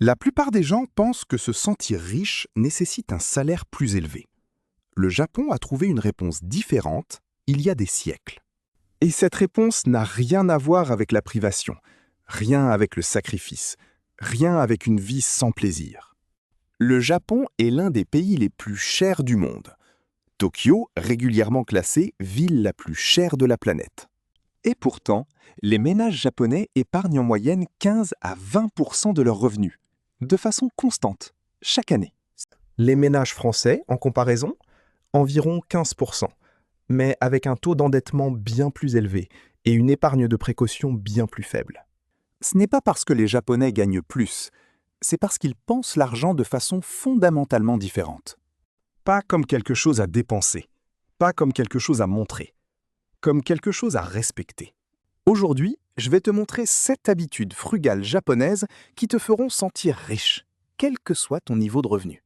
La plupart des gens pensent que se sentir riche nécessite un salaire plus élevé. Le Japon a trouvé une réponse différente il y a des siècles. Et cette réponse n'a rien à voir avec la privation, rien avec le sacrifice, rien avec une vie sans plaisir. Le Japon est l'un des pays les plus chers du monde. Tokyo, régulièrement classée ville la plus chère de la planète. Et pourtant, les ménages japonais épargnent en moyenne 15 à 20% de leurs revenus, de façon constante, chaque année. Les ménages français, en comparaison, environ 15%, mais avec un taux d'endettement bien plus élevé et une épargne de précaution bien plus faible. Ce n'est pas parce que les Japonais gagnent plus, c'est parce qu'ils pensent l'argent de façon fondamentalement différente. Pas comme quelque chose à dépenser, pas comme quelque chose à montrer, comme quelque chose à respecter. Aujourd'hui, je vais te montrer 7 habitudes frugales japonaises qui te feront sentir riche, quel que soit ton niveau de revenu.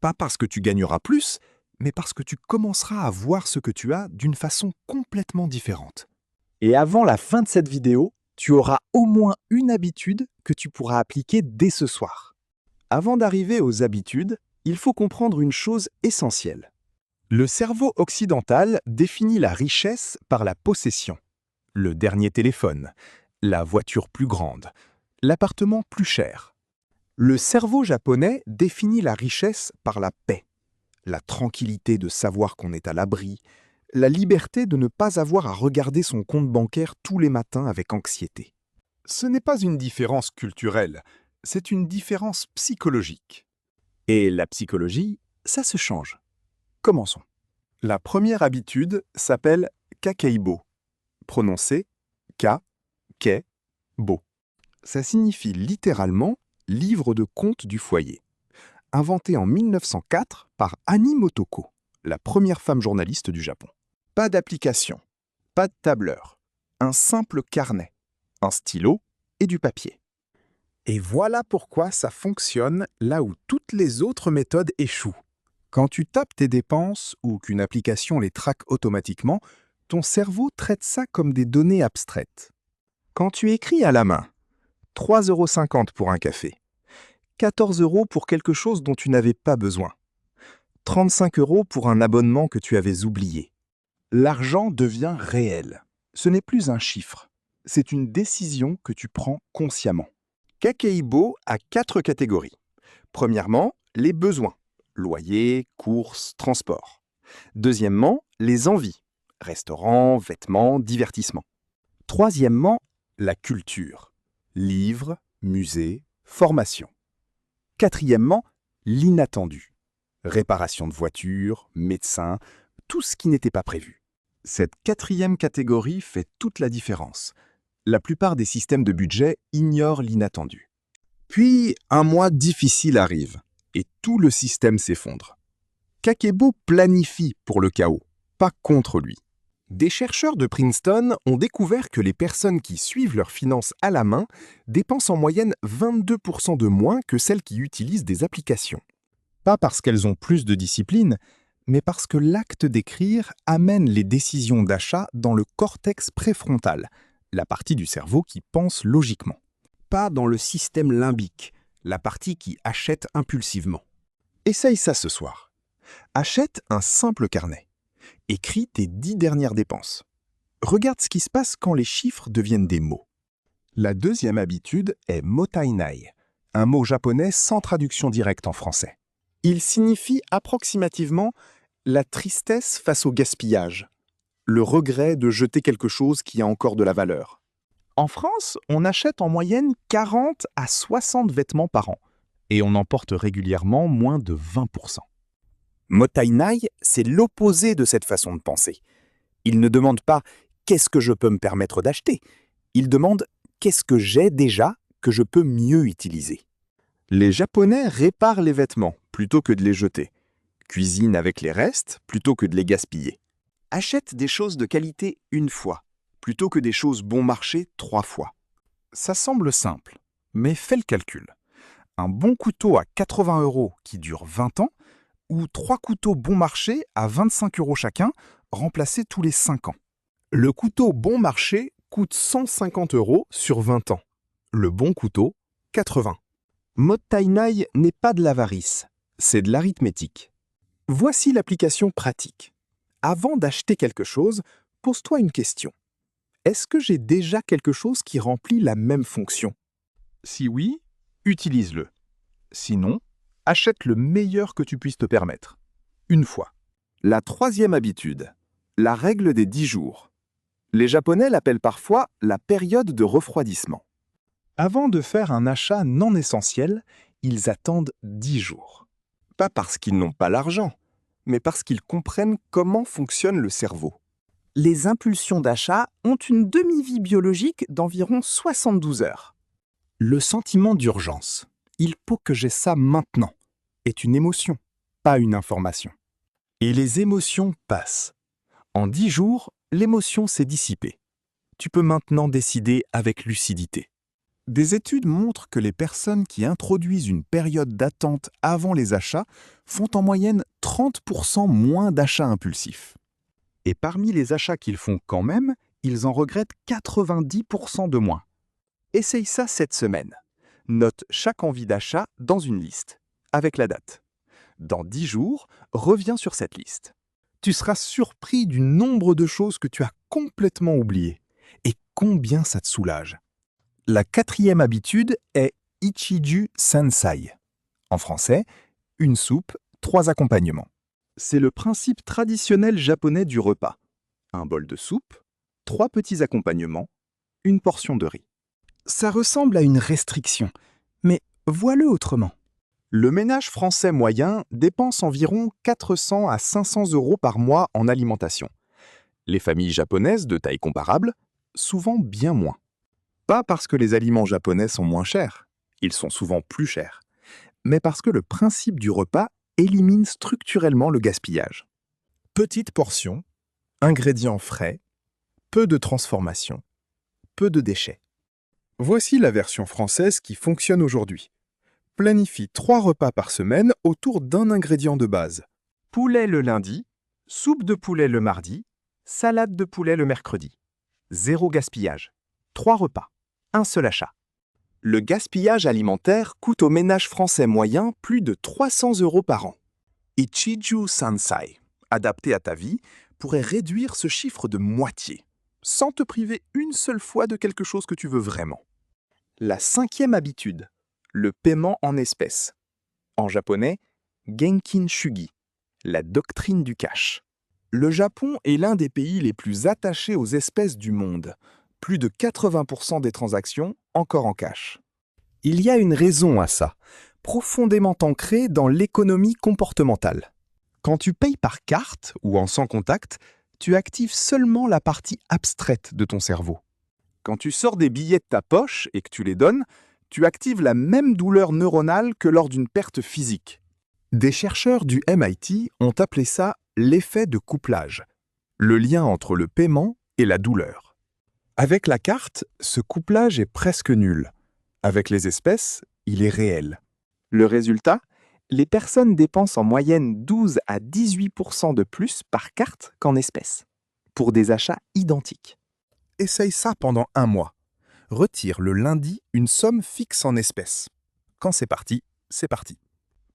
Pas parce que tu gagneras plus, mais parce que tu commenceras à voir ce que tu as d'une façon complètement différente. Et avant la fin de cette vidéo, tu auras au moins une habitude que tu pourras appliquer dès ce soir. Avant d'arriver aux habitudes, il faut comprendre une chose essentielle. Le cerveau occidental définit la richesse par la possession. Le dernier téléphone, la voiture plus grande, l'appartement plus cher. Le cerveau japonais définit la richesse par la paix, la tranquillité de savoir qu'on est à l'abri, la liberté de ne pas avoir à regarder son compte bancaire tous les matins avec anxiété. Ce n'est pas une différence culturelle, c'est une différence psychologique. Et la psychologie, ça se change. Commençons. La première habitude s'appelle kakeibo, prononcé ka-kei-bo. Ça signifie littéralement « livre de compte du foyer », inventé en 1904 par Annie Motoko, la première femme journaliste du Japon. Pas d'application, pas de tableur, un simple carnet, un stylo et du papier. Et voilà pourquoi ça fonctionne là où toutes les autres méthodes échouent. Quand tu tapes tes dépenses ou qu'une application les traque automatiquement, ton cerveau traite ça comme des données abstraites. Quand tu écris à la main, 3,50 € pour un café, 14 € pour quelque chose dont tu n'avais pas besoin, 35 € pour un abonnement que tu avais oublié. L'argent devient réel. Ce n'est plus un chiffre, c'est une décision que tu prends consciemment. Kakeibo a 4 catégories. Premièrement, les besoins. Loyer, courses, transport. Deuxièmement, les envies. Restaurants, vêtements, divertissement. Troisièmement, la culture. Livres, musées, formation. Quatrièmement, l'inattendu. Réparation de voitures, médecins, tout ce qui n'était pas prévu. Cette 4e catégorie fait toute la différence. La plupart des systèmes de budget ignorent l'inattendu. Puis, un mois difficile arrive et tout le système s'effondre. Kakeibo planifie pour le chaos, pas contre lui. Des chercheurs de Princeton ont découvert que les personnes qui suivent leurs finances à la main dépensent en moyenne 22% de moins que celles qui utilisent des applications. Pas parce qu'elles ont plus de discipline, mais parce que l'acte d'écrire amène les décisions d'achat dans le cortex préfrontal, la partie du cerveau qui pense logiquement. Pas dans le système limbique, la partie qui achète impulsivement. Essaye ça ce soir. Achète un simple carnet. Écris tes 10 dernières dépenses. Regarde ce qui se passe quand les chiffres deviennent des mots. La deuxième habitude est mottainai, un mot japonais sans traduction directe en français. Il signifie approximativement la tristesse face au gaspillage, le regret de jeter quelque chose qui a encore de la valeur. En France, on achète en moyenne 40 à 60 vêtements par an, et on en porte régulièrement moins de 20%. Mottainai, c'est l'opposé de cette façon de penser. Il ne demande pas « qu'est-ce que je peux me permettre d'acheter ?» Il demande « qu'est-ce que j'ai déjà que je peux mieux utiliser ?» Les Japonais réparent les vêtements plutôt que de les jeter, cuisinent avec les restes plutôt que de les gaspiller. Achète des choses de qualité une fois, plutôt que des choses bon marché 3 fois. Ça semble simple, mais fais le calcul. Un bon couteau à 80 € qui dure 20 ans, ou 3 couteaux bon marché à 25 € chacun, remplacés tous les 5 ans. Le couteau bon marché coûte 150 € sur 20 ans. Le bon couteau, 80. Mottainai n'est pas de l'avarice, c'est de l'arithmétique. Voici l'application pratique. Avant d'acheter quelque chose, pose-toi une question. Est-ce que j'ai déjà quelque chose qui remplit la même fonction? Si oui, utilise-le. Sinon, achète le meilleur que tu puisses te permettre. Une fois. La troisième habitude, la règle des 10 jours. Les Japonais l'appellent parfois la période de refroidissement. Avant de faire un achat non essentiel, ils attendent 10 jours. Pas parce qu'ils n'ont pas l'argent, mais parce qu'ils comprennent comment fonctionne le cerveau. Les impulsions d'achat ont une demi-vie biologique d'environ 72 heures. Le sentiment d'urgence, il faut que j'ai ça maintenant, est une émotion, pas une information. Et les émotions passent. En 10 jours, l'émotion s'est dissipée. Tu peux maintenant décider avec lucidité. Des études montrent que les personnes qui introduisent une période d'attente avant les achats font en moyenne 30% moins d'achats impulsifs. Et parmi les achats qu'ils font quand même, ils en regrettent 90% de moins. Essaye ça cette semaine. Note chaque envie d'achat dans une liste, avec la date. Dans 10 jours, reviens sur cette liste. Tu seras surpris du nombre de choses que tu as complètement oubliées. Et combien ça te soulage. La quatrième habitude est Ichiju Sansai. En français, une soupe, 3 accompagnements. C'est le principe traditionnel japonais du repas. Un bol de soupe, 3 petits accompagnements, une portion de riz. Ça ressemble à une restriction, mais vois-le autrement. Le ménage français moyen dépense environ 400 à 500 € par mois en alimentation. Les familles japonaises de taille comparable, souvent bien moins. Pas parce que les aliments japonais sont moins chers, ils sont souvent plus chers, mais parce que le principe du repas élimine structurellement le gaspillage. Petite portion, ingrédients frais, peu de transformation, peu de déchets. Voici la version française qui fonctionne aujourd'hui. Planifie 3 repas par semaine autour d'un ingrédient de base. Poulet le lundi, soupe de poulet le mardi, salade de poulet le mercredi. 0 gaspillage. 3 repas. Un seul achat. Le gaspillage alimentaire coûte au ménage français moyen plus de 300 € par an. Ichiju Sansai, adapté à ta vie, pourrait réduire ce chiffre de moitié, sans te priver une seule fois de quelque chose que tu veux vraiment. La cinquième habitude, le paiement en espèces. En japonais, Genkin Shugi, la doctrine du cash. Le Japon est l'un des pays les plus attachés aux espèces du monde. Plus de 80% des transactions encore en cash. Il y a une raison à ça, profondément ancrée dans l'économie comportementale. Quand tu payes par carte ou en sans contact, tu actives seulement la partie abstraite de ton cerveau. Quand tu sors des billets de ta poche et que tu les donnes, tu actives la même douleur neuronale que lors d'une perte physique. Des chercheurs du MIT ont appelé ça l'effet de couplage, le lien entre le paiement et la douleur. Avec la carte, ce couplage est presque nul. Avec les espèces, il est réel. Le résultat, les personnes dépensent en moyenne 12 à 18% de plus par carte qu'en espèces, pour des achats identiques. Essaye ça pendant 1 mois. Retire le lundi une somme fixe en espèces. Quand c'est parti, c'est parti.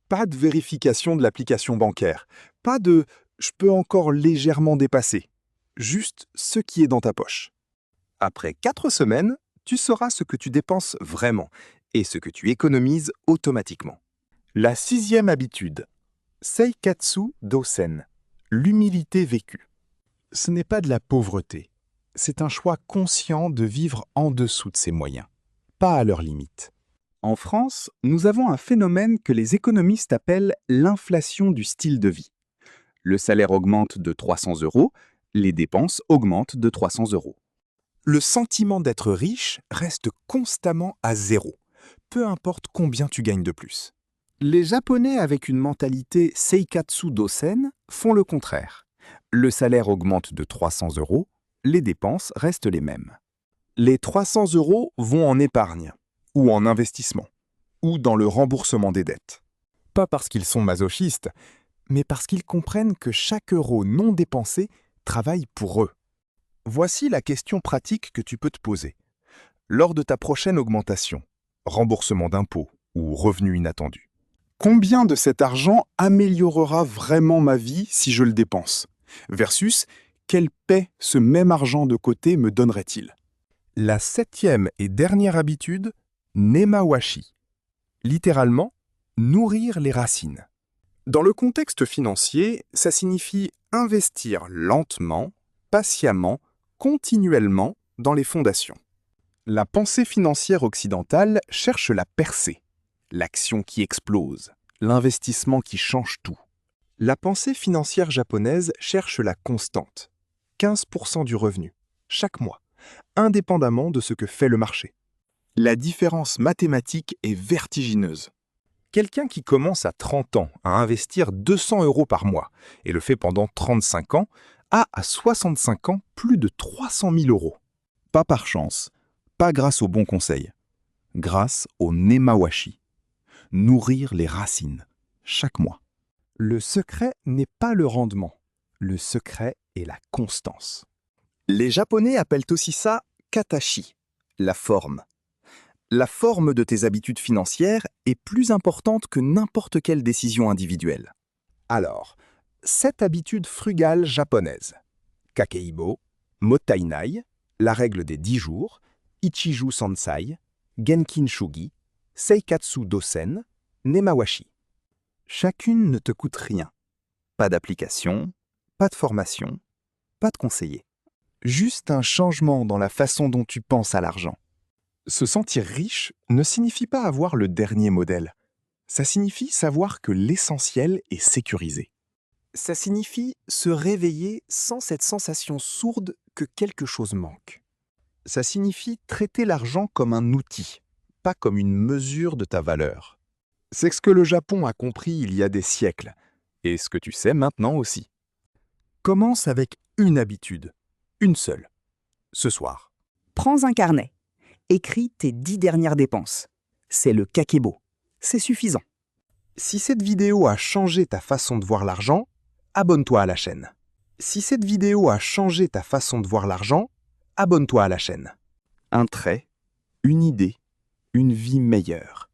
Pas de vérification de l'application bancaire. Pas de « je peux encore légèrement dépasser ». Juste ce qui est dans ta poche. Après 4 semaines, tu sauras ce que tu dépenses vraiment et ce que tu économises automatiquement. La 6e habitude, Seikatsu Dosen, l'humilité vécue. Ce n'est pas de la pauvreté, c'est un choix conscient de vivre en dessous de ses moyens, pas à leurs limites. En France, nous avons un phénomène que les économistes appellent l'inflation du style de vie. Le salaire augmente de 300 €, les dépenses augmentent de 300 €. Le sentiment d'être riche reste constamment à 0, peu importe combien tu gagnes de plus. Les Japonais avec une mentalité Seikatsu Dosen font le contraire. Le salaire augmente de 300 €, les dépenses restent les mêmes. Les 300 € vont en épargne, ou en investissement, ou dans le remboursement des dettes. Pas parce qu'ils sont masochistes, mais parce qu'ils comprennent que chaque euro non dépensé travaille pour eux. Voici la question pratique que tu peux te poser. Lors de ta prochaine augmentation, remboursement d'impôts, ou revenu inattendu. Combien de cet argent améliorera vraiment ma vie si je le dépense? Versus, quelle paix ce même argent de côté me donnerait-il? La 7e et dernière habitude, nemawashi. Littéralement, nourrir les racines. Dans le contexte financier, ça signifie investir lentement, patiemment, continuellement dans les fondations. La pensée financière occidentale cherche la percée, l'action qui explose, l'investissement qui change tout. La pensée financière japonaise cherche la constante, 15% du revenu, chaque mois, indépendamment de ce que fait le marché. La différence mathématique est vertigineuse. Quelqu'un qui commence à 30 ans à investir 200 € par mois et le fait pendant 35 ans a à 65 ans plus de 300 000 €. Pas par chance, pas grâce aux bons conseils, grâce au nemawashi. Nourrir les racines, chaque mois. Le secret n'est pas le rendement, le secret est la constance. Les Japonais appellent aussi ça katashi, la forme. La forme de tes habitudes financières est plus importante que n'importe quelle décision individuelle. Alors, 7 habitudes frugales japonaises. Kakeibo, mottainai, la règle des 10 jours, Ichiju Sansai, Genkin Shugi, Seikatsu Dosen, Nemawashi. Chacune ne te coûte rien. Pas d'application, pas de formation, pas de conseiller. Juste un changement dans la façon dont tu penses à l'argent. Se sentir riche ne signifie pas avoir le dernier modèle. Ça signifie savoir que l'essentiel est sécurisé. Ça signifie se réveiller sans cette sensation sourde que quelque chose manque. Ça signifie traiter l'argent comme un outil, pas comme une mesure de ta valeur. C'est ce que le Japon a compris il y a des siècles, et ce que tu sais maintenant aussi. Commence avec une habitude, une seule. Ce soir. Prends un carnet. Écris tes 10 dernières dépenses. C'est le kakebo. C'est suffisant. Si cette vidéo a changé ta façon de voir l'argent, abonne-toi à la chaîne. Si cette vidéo a changé ta façon de voir l'argent, abonne-toi à la chaîne. Un trait, une idée, une vie meilleure.